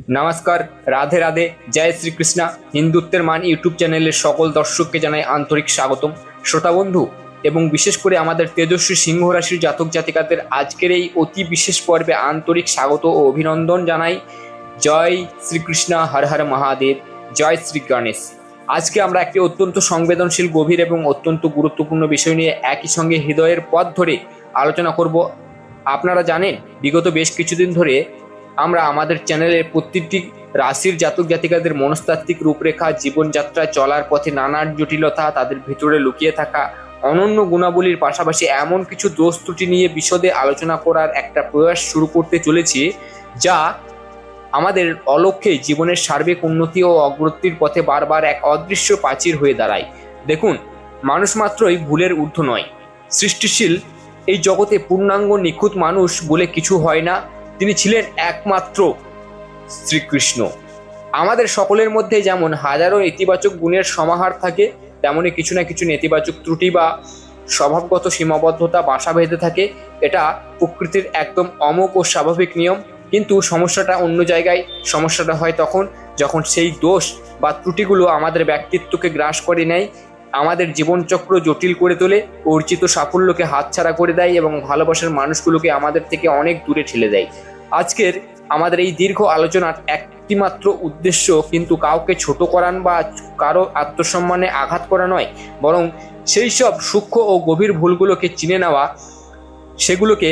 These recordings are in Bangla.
নমস্কার, রাধে রাধে, জয় শ্রীকৃষ্ণ। হিন্দুত্বের মান ইউটিউব চ্যানেলের সকল দর্শককে জানাই আন্তরিক স্বাগতম। শ্রোতা বন্ধু এবং বিশেষ করে আমাদের তেজস্বী সিংহ রাশির জাতক জাতিকাদের আজকের এই অতি বিশেষ পর্বে আন্তরিক স্বাগত ও অভিনন্দন জানাই। জয় শ্রীকৃষ্ণ, হর হর মহাদেব, জয় শ্রী গণেশ। আজকে আমরা একটি অত্যন্ত সংবেদনশীল, গভীর এবং অত্যন্ত গুরুত্বপূর্ণ বিষয় নিয়ে একই সঙ্গে হৃদয়ের পথ ধরে আলোচনা করব। আপনারা জানেন, বিগত বেশ কিছুদিন ধরে আমরা আমাদের চ্যানেলের প্রতিটি রাশির জাতক জাতিকাদের মনস্তাত্ত্বিক রূপরেখা, জীবনযাত্রা চলার পথে নানান জটিলতা, তাদের ভিতরে লুকিয়ে থাকা অনন্য গুণাবলীর পাশাপাশি এমন কিছু দোষ ত্রুটি নিয়ে বিশদে আলোচনা করার একটা প্রয়াস শুরু করতে চলেছি, যা আমাদের অলক্ষ্যে জীবনের সার্বিক উন্নতি ও অগ্রগতির পথে বারবার এক অদৃশ্য প্রাচীর হয়ে দাঁড়ায়। দেখুন, মানুষ মাত্রই ভুলের ঊর্ধ্ব নয়। সৃষ্টিশীল এই জগতে পূর্ণাঙ্গ নিখুঁত মানুষ বলে কিছু হয় না। তিনি ছিলেন একমাত্র শ্রীকৃষ্ণ। আমাদের সকলের মধ্যে যেমন হাজারো ইতিবাচক গুণের সমাহার থাকে, তেমনি কিছু না কিছু নেতিবাচক ত্রুটি বা স্বভাবগত সীমাবদ্ধতা বাসা বেঁধে থাকে। এটা প্রকৃতির একদম অমোঘ ও স্বাভাবিক নিয়ম। কিন্তু সমস্যাটা অন্য জায়গায়। সমস্যাটা হয় তখন যখন সেই দোষ বা ত্রুটিগুলো আমাদের ব্যক্তিত্বকে গ্রাস করে নেয়, আমাদের জীবনচক্র জটিল করে তোলে, অর্জিত সাফল্যকে হাতছাড়া করে দেয় এবং ভালোবাসার মানুষগুলোকে আমাদের থেকে অনেক দূরে ঠেলে দেয়। আজকের আমাদের এই দীর্ঘ আলোচনার একটিমাত্র উদ্দেশ্য কিন্তু কাউকে ছোট করান বা কারো আত্মসম্মানে আঘাত করা নয়, বরং সেই সব সূক্ষ্ম ও গভীর ভুলগুলোকে চিনে নেওয়া, সেগুলোকে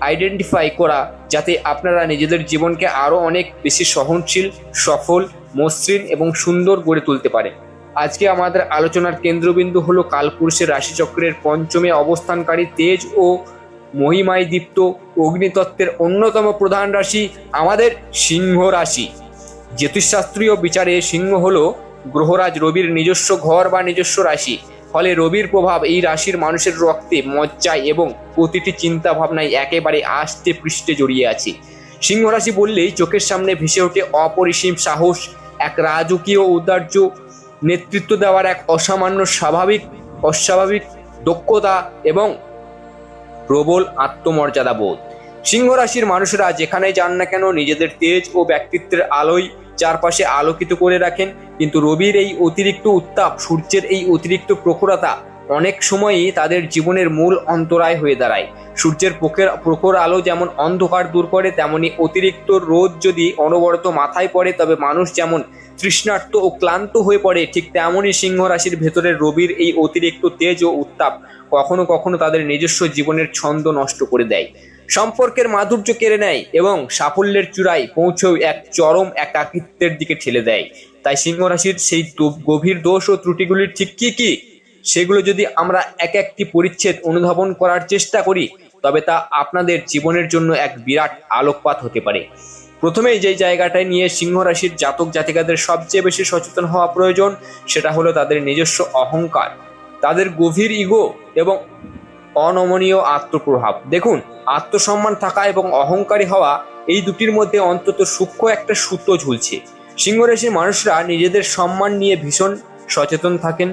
আইডেন্টিফাই করা, যাতে আপনারা নিজেদের জীবনকে আরও অনেক বেশি সহনশীল, সফল, মসৃণ এবং সুন্দর গড়ে তুলতে পারেন। আজকে আমাদের আলোচনার কেন্দ্রবিন্দু হলো কালপুরুষের রাশিচক্রের পঞ্চমে অবস্থানকারী তেজ ও মহিমায় দীপ্ত অগ্নিতত্ত্বের অন্যতম প্রধান রাশি আমাদের সিংহ রাশি। জ্যোতিষশাস্ত্রীয় বিচারে সিংহ হলো গ্রহরাজ রবির নিজস্ব ঘর বা নিজস্ব রাশি। ফলে রবির প্রভাব এই রাশির মানুষের রক্তে, মজ্জায় এবং প্রতিটি চিন্তা ভাবনায় একেবারে আষ্টে পৃষ্ঠে জড়িয়ে আছে। সিংহ রাশি বললেই চোখের সামনে ভেসে ওঠে অপরিসীম সাহস, এক রাজকীয় ঔদার্য, নেতৃত্ব দেওয়ার এক অসামান্য অস্বাভাবিক দক্ষতা এবং প্রবল আত্মমর্যাদা বোধ। সিংহ রাশির মানুষরা যেখানে যান না কেন নিজেদের তেজ ও ব্যক্তিত্বের আলোয় চারপাশে আলোকিত করে রাখেন। কিন্তু রবির এই অতিরিক্ত উত্তাপ, সূর্যের এই অতিরিক্ত প্রখরতা অনেক সময়ই তাদের জীবনের মূল অন্তরায় হয়ে দাঁড়ায়। সূর্যের প্রখর আলো যেমন অন্ধকার দূর করে, তেমনি অতিরিক্ত রোদ যদি অনবরত মাথায় পড়ে তবে মানুষ যেমন তৃষ্ণার্ত ও ক্লান্ত হয়ে পড়ে, ঠিক তেমনই সিংহ রাশির ভেতরের রবির এই অতিরিক্ত তেজ ও উত্তাপ কখনো কখনো তাদের নিজস্ব জীবনের ছন্দ নষ্ট করে দেয়, সম্পর্কের মাধুর্য কেড়ে নেয় এবং সাফল্যের চূড়ায় পৌঁছেও এক চরম একাকিত্বের দিকে ঠেলে দেয়। তাই সিংহ রাশির সেই গভীর দোষ ও ত্রুটিগুলির ঠিক কি সেগুলো যদি আমরা এক একটি পরিচ্ছেদ অনুধাবন করার চেষ্টা করি, তবে তা আপনাদের জীবনের জন্য এক বিরাট আলোকপাত হতে পারে। প্রথমেই যে জায়গাটায় নিয়ে সিংহ রাশির জাতক জাতিকাদের সবচেয়ে বেশি সচেতন হওয়া প্রয়োজন, সেটা হলো তাদের নিজস্ব অহংকার, তাদের গভীর ইগো এবং অনমনীয় আত্মপ্রভাব। দেখুন, আত্মসম্মান থাকা এবং অহংকারী হওয়া, এই দুটির মধ্যে অন্তত সূক্ষ্ম একটা সুতো ঝুলছে। সিংহ রাশির মানুষরা নিজেদের সম্মান নিয়ে ভীষণ সচেতন থাকেন,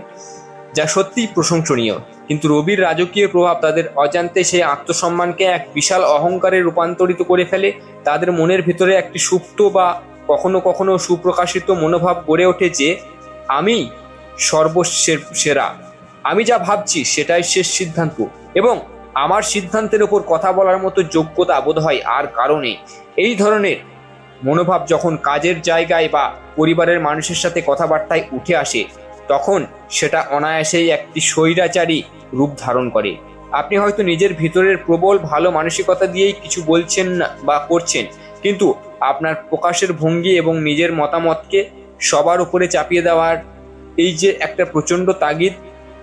যা সত্যিই প্রশংসনীয়। কিন্তু রবির রাজকীয় প্রভাব তাদের অজান্তে সেই আত্মসম্মানকে এক বিশাল অহংকারে রূপান্তরিত করে ফেলে। তাদের মনের ভিতরে একটি সুপ্ত বা কখনো কখনো সুপ্রকাশিত মনোভাব গড়ে ওঠে যে আমি সর্বসেরা, আমি যা ভাবছি সেটাই শেষ সিদ্ধান্ত এবং আমার সিদ্ধান্তের ওপর কথা বলার মতো যোগ্যতা বোধহয় আর কারণে। এই ধরনের মনোভাব যখন কাজের জায়গায় বা পরিবারের মানুষের সাথে কথাবার্তায় উঠে আসে, তখন সেটা অনায়াসেই একটি স্বৈরাচারী রূপ ধারণ করে। আপনি হয়তো নিজের ভিতরের প্রবল ভালো মানসিকতা দিয়েই কিছু বলছেন না বা করছেন, কিন্তু আপনার প্রকাশের ভঙ্গি এবং নিজের মতামতকে সবার উপরে চাপিয়ে দেওয়ার এই যে একটা প্রচণ্ড তাগিদ,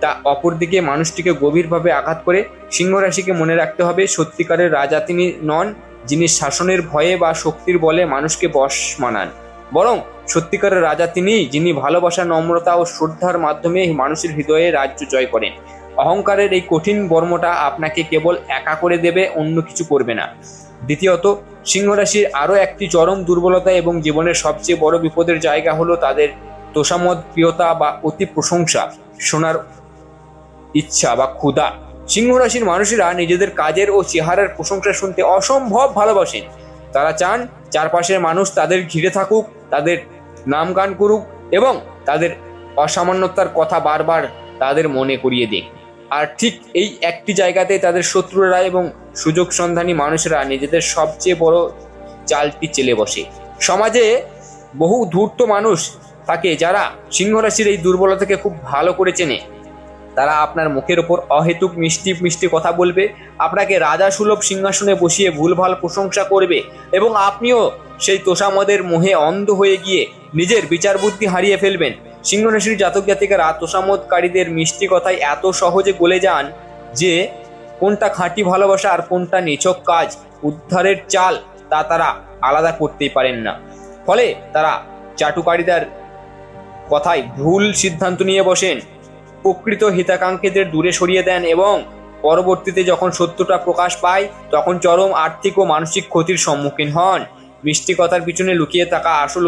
তা অপরদিকে মানুষটিকে গভীরভাবে আঘাত করে। সিংহ রাশিকে মনে রাখতে হবে, সত্যিকারের রাজা তিনি নন যিনি শাসনের ভয়ে বা শক্তির বলে মানুষকে বশ মানান, বরং সত্যিকারের রাজা তিনিই যিনি ভালোবাসা, নম্রতা ও শ্রদ্ধার মাধ্যমে মানুষের হৃদয়ে রাজ্য জয় করেন। অহংকারের এই কঠিন বর্মটা আপনাকে কেবল একা করে দেবে, অন্য কিছু করবে না। দ্বিতীয়ত, সিংহ রাশির আরও একটি চরম দুর্বলতা এবং জীবনের সবচেয়ে বড় বিপদের জায়গা হলো তাদের তোষামোদ প্রিয়তা বা অতি প্রশংসা শোনার ইচ্ছা বা ক্ষুধা। সিংহ রাশির মানুষেরা নিজেদের কাজের ও চেহারার প্রশংসা শুনতে অসম্ভব ভালোবাসেন। তারা চান চারপাশের মানুষ তাদের ঘিরে থাকুক, তাদের নাম গান করুক এবং তাদের অসামান্যতার কথা বারবার তাদের মনে করিয়ে দিক। আর ঠিক এই একটি জায়গাতে তাদের শত্রুরা এবং সুযোগ সন্ধানী মানুষরা নিজেদের সবচেয়ে বড় চালটি চেলে বসে। সমাজে বহু ধূর্ত মানুষ থাকে যারা সিংহ রাশির এই দুর্বলতাকে খুব ভালো করে চেনে। তারা আপনার মুখের ওপর অহেতুক মিষ্টি মিষ্টি কথা বলবে, আপনাকে রাজা সুলভ সিংহাসনে বসিয়ে ভুলভাল প্রশংসা করবে এবং আপনিও সেই তোষামদের মোহে অন্ধ হয়ে গিয়ে নিজের বিচার বুদ্ধি হারিয়ে ফেলবেন। সিংহ রাশির জাতক জাতিকারা তোষামদকারীদের মিষ্টি কথায় এত সহজে গলে যান যে কোনটা খাঁটি ভালোবাসা আর কোনটা নিছক কাজ উদ্ধারের চাল তা তারা আলাদা করতেই পারেন না। ফলে তারা চাটুকারীদের কথায় ভুল সিদ্ধান্ত নিয়ে বসেন, প্রকৃত হিতাকাঙ্ক্ষীদের দূরে সরিয়ে দেন এবং পরবর্তীতে যখন সত্যটা প্রকাশ পায় তখন চরম আর্থিক ও মানসিক ক্ষতির সম্মুখীন হন। মিষ্টি কথার পিছনে লুকিয়ে থাকা আসল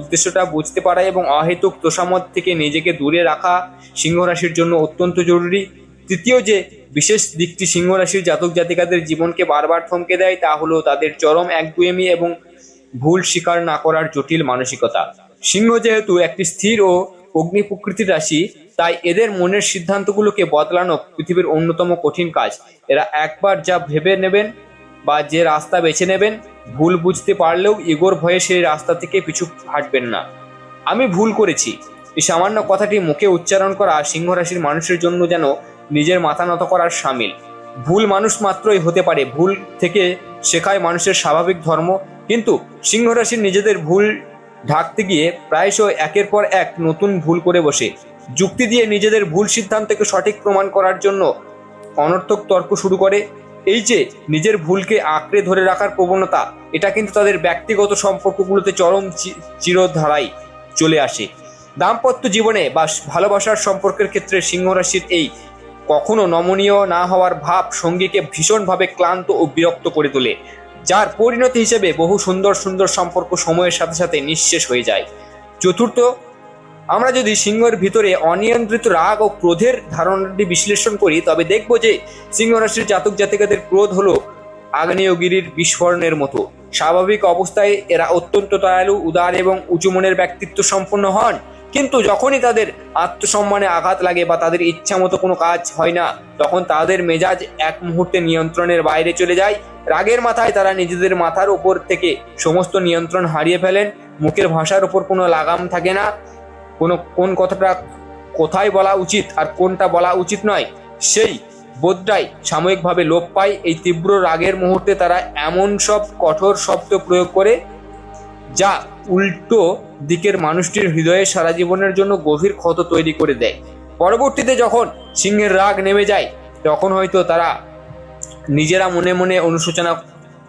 উদ্দেশ্যটা বুঝতে পারা এবং অহেতুক তোষামদ থেকে নিজেকে দূরে রাখা সিংহ রাশির জন্য অত্যন্ত জরুরি। তৃতীয় যে বিশেষ দিকটি সিংহ রাশির জাতক জাতিকাদের জীবনকে বারবার থমকে দেয় তা হলো তাদের চরম একগুঁয়েমি এবং ভুল স্বীকার না করার জটিল মানসিকতা। সিংহ যেহেতু একটি স্থির ও অগ্নি প্রকৃতির রাশি, তাই এদের মনের সিদ্ধান্তগুলোকে বদলানো পৃথিবীর অন্যতম কঠিন কাজ। এরা একবার যা ভেবে নেবেন বা যে রাস্তা বেছে নেবেন, ভুল বুঝতে পারলেও ইগোর ভয়ে সেই রাস্তা থেকে পিছু হাঁটবেন না। আমি ভুল করেছি, এই সামান্য কথাটি মুখে উচ্চারণ করা সিংহ রাশির মানুষের জন্য যেন নিজের মাথা নত করার সামিল। ভুল মানুষ মাত্রই হতে পারে, ভুল থেকে শেখায় মানুষের স্বাভাবিক ধর্ম। কিন্তু সিংহ রাশির নিজেদের ভুল ঢাকতে গিয়ে প্রায়শ একের পর এক নতুন ভুল করে বসে। যুক্তি দিয়ে নিজেদের ভুল সিদ্ধান্তকে সঠিক প্রমাণ করার জন্য অনর্থক তর্ক শুরু করে। এই যে নিজের ভুলকে আঁকড়ে ধরে রাখার প্রবণতা, এটা কিন্তু তাদের ব্যক্তিগত সম্পর্কগুলোতে চরম চিরধারায় চলে আসে। দাম্পত্য জীবনে বা ভালোবাসার সম্পর্কের ক্ষেত্রে সিংহ রাশির এই কখনো নমনীয় না হওয়ার ভাব সঙ্গীকে ভীষণভাবে ক্লান্ত ও বিরক্ত করে তোলে, যার পরিণতি হিসেবে বহু সুন্দর সুন্দর সম্পর্ক সময়ের সাথে সাথে নিঃশেষ হয়ে যায়। চতুর্থ, আমরা যদি সিংহের ভিতরে অনিয়ন্ত্রিত রাগ ও ক্রোধের ধারণাটি বিশ্লেষণ করি তবে দেখব যে সিংহ রাশির জাতক জাতিকাদের ক্রোধ হলো আগ্নেয়গিরির বিস্ফোরণের মতো। স্বাভাবিক অবস্থায় এরা অত্যন্ত দয়ালু, উদার এবং উঁচু মনের ব্যক্তিত্ব সম্পন্ন হন, কিন্তু যখনই তাদের আত্মসম্মানে আঘাত লাগে বা তাদের ইচ্ছা মতো কোনো কাজ হয় না, তখন তাদের মেজাজ এক মুহূর্তে নিয়ন্ত্রণের বাইরে চলে যায়। রাগের মাথায় তারা নিজেদের মাথার উপর থেকে সমস্ত নিয়ন্ত্রণ হারিয়ে ফেলেন। মুখের ভাষার উপর কোনো লাগাম থাকে না, কোন কথাটা কোথায় বলা উচিত আর কোনটা বলা উচিত নয় সেই বোধটাই সাময়িকভাবে লোপ পায়। এই তীব্র রাগের মুহূর্তে তারা এমন সব কঠোর শব্দ প্রয়োগ করে যা উল্টো দিকের মানুষটির হৃদয়ে সারা জীবনের জন্য গভীর ক্ষত তৈরি করে দেয়। পরবর্তীতে যখন সিংহের রাগ নেমে যায় তখন হয়তো তারা নিজেরা মনে মনে অনুশোচনা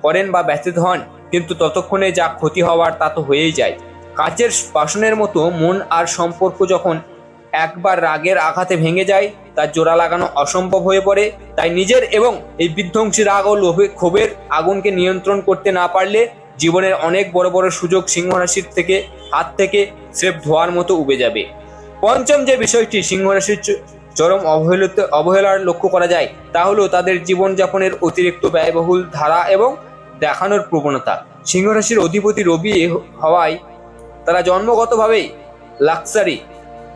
করেন বা ব্যথিত হন, কিন্তু ততক্ষণে যা ক্ষতি হওয়ার তা তো হয়েই যায়। কাচের বাসনের মতো মন আর সম্পর্ক যখন একবার রাগের আঘাতে ভেঙে যায় তার জোড়া লাগানো অসম্ভব হয়ে পড়ে। তাই নিজের এবং এই বিধ্বংসী রাগ ও ক্ষোভের আগুনকে নিয়ন্ত্রণ করতে না পারলে জীবনের অনেক বড় বড় সুযোগ সিংহ রাশির হাত থেকে স্রেফ ধোয়ার মতো উবে যাবে। পঞ্চম যে বিষয়টি সিংহ রাশির চরম অবহেলার লক্ষ্য করা যায় তা হলো তাদের জীবনযাপনের অতিরিক্ত ব্যয়বহুল ধারা এবং দেখানোর প্রবণতা। সিংহ রাশির অধিপতি রবি হওয়ায় তারা জন্মগতভাবেই লাক্সারি,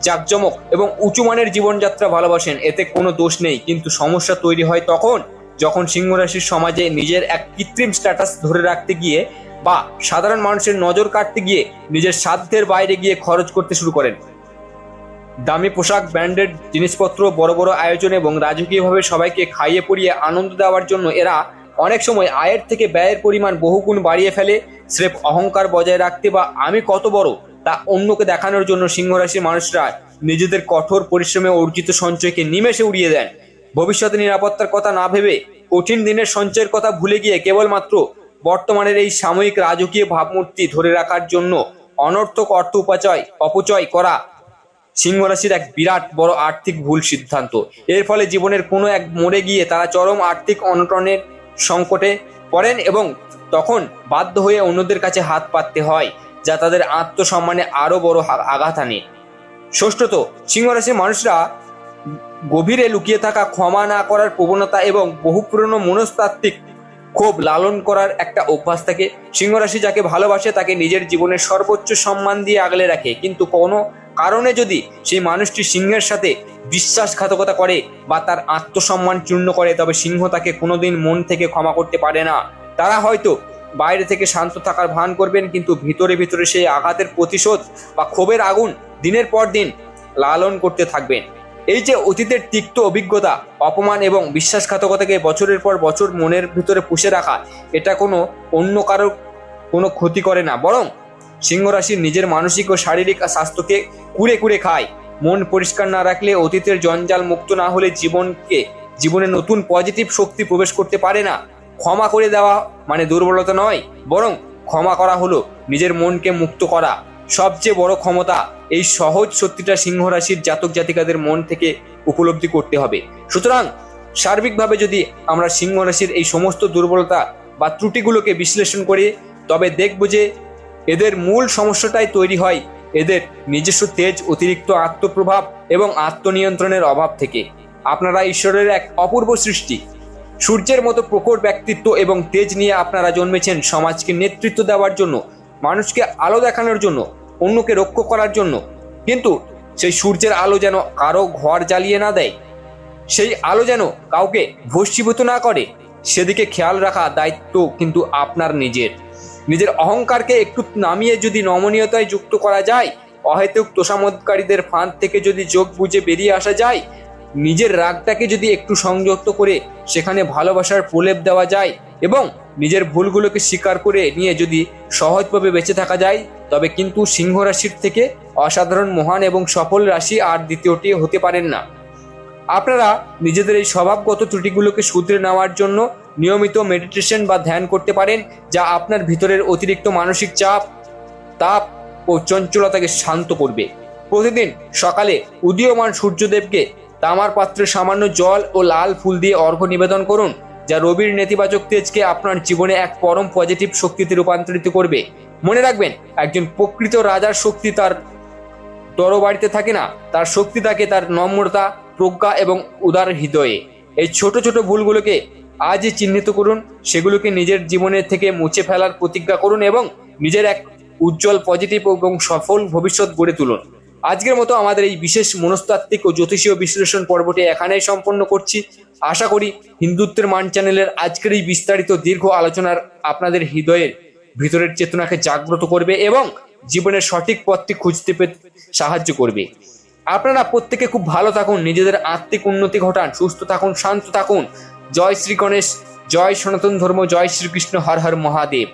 জাঁকজমক এবং উঁচু মানের জীবনযাত্রা ভালোবাসেন, এতে কোনো দোষ নেই। কিন্তু সমস্যা তৈরি হয় তখন যখন সিংহ রাশির সমাজে নিজের এক কৃত্রিম স্ট্যাটাস ধরে রাখতে গিয়ে বা সাধারণ মানুষের নজর কাটতে গিয়ে নিজের সাধ্যের বাইরে গিয়ে খরচ করতে শুরু করেন। দামি পোশাক, ব্র্যান্ডেড জিনিসপত্র, বড় বড় আয়োজন এবং রাজকীয়ভাবে সবাইকে খাইয়ে পরিয়ে আনন্দ দেওয়ার জন্য এরা অনেক সময় আয়ের থেকে ব্যয়ের পরিমাণ বহুগুণ বাড়িয়ে ফেলে। স্রেফ অহংকার বজায় রাখতে বা আমি কত বড় তা অন্যকে দেখানোর জন্য সিংহ রাশির মানুষরা নিজেদের কঠোর পরিশ্রমে অর্জিত সঞ্চয়কে নিমেষে উড়িয়ে দেন। ভবিষ্যতে নিরাপত্তার কথা না ভেবে, কঠিন দিনের সঞ্চয়ের কথা ভুলে গিয়ে কেবলমাত্র বর্তমানের এই সাময়িক রাজকীয় ভাবমূর্তি ধরে রাখার জন্য অনর্থক অর্থ অপচয় করা সিংহ রাশির এক বিরাট বড় আর্থিক ভুল সিদ্ধান্ত। এর ফলে জীবনের কোনো এক মোড়ে গিয়ে তারা চরম আর্থিক অনটনের সংকটে পড়েন এবং তখন বাধ্য হয়ে অন্যদের কাছে হাত পাততে হয়, যা তাদের আত্মসম্মানে আরো বড় আঘাত আনে। ষষ্ঠত, সিংহ রাশির মানুষরা গভীরে লুকিয়ে থাকা ক্ষমা না করার প্রবণতা এবং বহু পুরনো মনস্তাত্ত্বিক ক্ষোভ লালন করার একটা অভ্যাস থাকে। সিংহ রাশি যাকে ভালোবাসে তাকে নিজের জীবনের সর্বোচ্চ সম্মান দিয়ে আগলে রাখে, কিন্তু কোনো কারণে যদি সেই মানুষটি সিংহের সাথে বিশ্বাসঘাতকতা করে বা তার আত্মসম্মান চূর্ণ করে, তবে সিংহ তাকে কোনোদিন মন থেকে ক্ষমা করতে পারে না। তারা হয়তো বাইরে থেকে শান্ত থাকার ভান করবেন, কিন্তু ভিতরে ভিতরে সেই আঘাতের প্রতিশোধ বা ক্ষোভের আগুন দিনের পর দিন লালন করতে থাকবেন। এই যে অতীতের তিক্ত অভিজ্ঞতা, অপমান এবং বিশ্বাসঘাতকতাকে বছরের পর বছর মনের ভিতরে পুষে রাখা, এটা কোনো অন্য কারো কোনো ক্ষতি করে না, বরং সিংহ রাশির নিজের মানসিক ও শারীরিক স্বাস্থ্যকে কুড়ে কুড়ে খায়। মন পরিষ্কার না রাখলে, অতীতের জঞ্জাল মুক্ত না হলে জীবনে নতুন পজিটিভ শক্তি প্রবেশ করতে পারে না। ক্ষমা করে দেওয়া মানে দুর্বলতা নয়, বরং ক্ষমা করা হলো নিজের মনকে মুক্ত করা। সবচেয়ে বড় ক্ষমতা। এই সহজ সত্যিটা সিংহ রাশির জাতক জাতিকাদের মন থেকে উপলব্ধি করতে হবে। সুতরাং সার্বিকভাবে যদি আমরা সিংহ রাশির এই সমস্ত দুর্বলতা বা ত্রুটিগুলোকে বিশ্লেষণ করি, তবে দেখব যে এদের মূল সমস্যাটাই তৈরি হয় এদের নিজস্ব তেজ, অতিরিক্ত আত্মপ্রভাব এবং আত্মনিয়ন্ত্রণের অভাব থেকে। আপনারা ঈশ্বরের এক অপূর্ব সৃষ্টি। সূর্যের মতো প্রখর ব্যক্তিত্ব এবং তেজ নিয়ে আপনারা জন্মেছেন সমাজকে নেতৃত্ব দেওয়ার জন্য, মানুষকে আলো দেখানোর জন্য, অন্যকে রক্ষা করার জন্য। কিন্তু সেই সূর্যের আলো যেন কারো ঘর জ্বালিয়ে না দেয়, সেই আলো যেন কাউকে ভস্মীভূত না করে, সেদিকে খেয়াল রাখা দায়িত্ব কিন্তু আপনার নিজের অহংকারকে একটু নামিয়ে যদি নমনীয়তায় যুক্ত করা যায়, অহেতুক তোষামোদকারীদের ফাঁদ থেকে যদি চোখ বুজে বেরিয়ে আসা যায়, নিজের রাগটাকে যদি একটু সংযত করে সেখানে ভালোবাসার প্রলেপ দেওয়া যায় এবং নিজের ভুলগুলোকে স্বীকার করে নিয়ে যদি সহজভাবে বেঁচে থাকা যায়, তবে কিন্তু সিংহ রাশির থেকে অসাধারণ, মহান এবং সফল রাশি আর দ্বিতীয়টি হতে পারেন না। আপনারা নিজেদের এই স্বভাবগত ত্রুটিগুলোকে শুধরে নেওয়ার জন্য নিয়মিত মেডিটেশন বা ধ্যান করতে পারেন, যা আপনার ভিতরের অতিরিক্ত মানসিক চাপ, তাপ ও চঞ্চলতাকে শান্ত করবে। প্রতিদিন সকালে উদীয়মান সূর্যদেবকে তামার পাত্রে সামান্য জল ও লাল ফুল দিয়ে অর্ঘ্য নিবেদন করুন, যা রবির নেতিবাচক তেজকে আপনার জীবনে এক পরম পজিটিভ শক্তিতে রূপান্তরিত করবে। মনে রাখবেন, একজন প্রকৃত রাজার শক্তি তার তরবারিতে থাকে না, তার শক্তি থাকে তার নম্রতা, প্রজ্ঞা এবং উদার হৃদয়ে। এই ছোট ছোট ভুলগুলোকে আজই চিহ্নিত করুন, সেগুলোকে নিজের জীবনের থেকে মুছে ফেলার প্রতিজ্ঞা করুন এবং নিজের এক উজ্জ্বল, পজিটিভ এবং সফল ভবিষ্যৎ গড়ে তুলুন। আজকের মতো আমাদের এই বিশেষ মনস্তাত্ত্বিক ও জ্যোতিষীয় বিশ্লেষণ পর্বটি এখানেই সম্পন্ন করছি। আশা করি হিন্দুত্বের মান চ্যানেলের আজকের এই বিস্তারিত দীর্ঘ আলোচনার আপনাদের হৃদয়ের ভিতরের চেতনাকে জাগ্রত করবে এবং জীবনের সঠিক পথটি খুঁজতে সাহায্য করবে। আপনারা প্রত্যেকে খুব ভালো থাকুন, নিজেদের আত্মিক উন্নতি ঘটান, সুস্থ থাকুন, শান্ত থাকুন। জয় শ্রী গণেশ, জয় সনাতন ধর্ম, জয় শ্রীকৃষ্ণ, হর হর মহাদেব।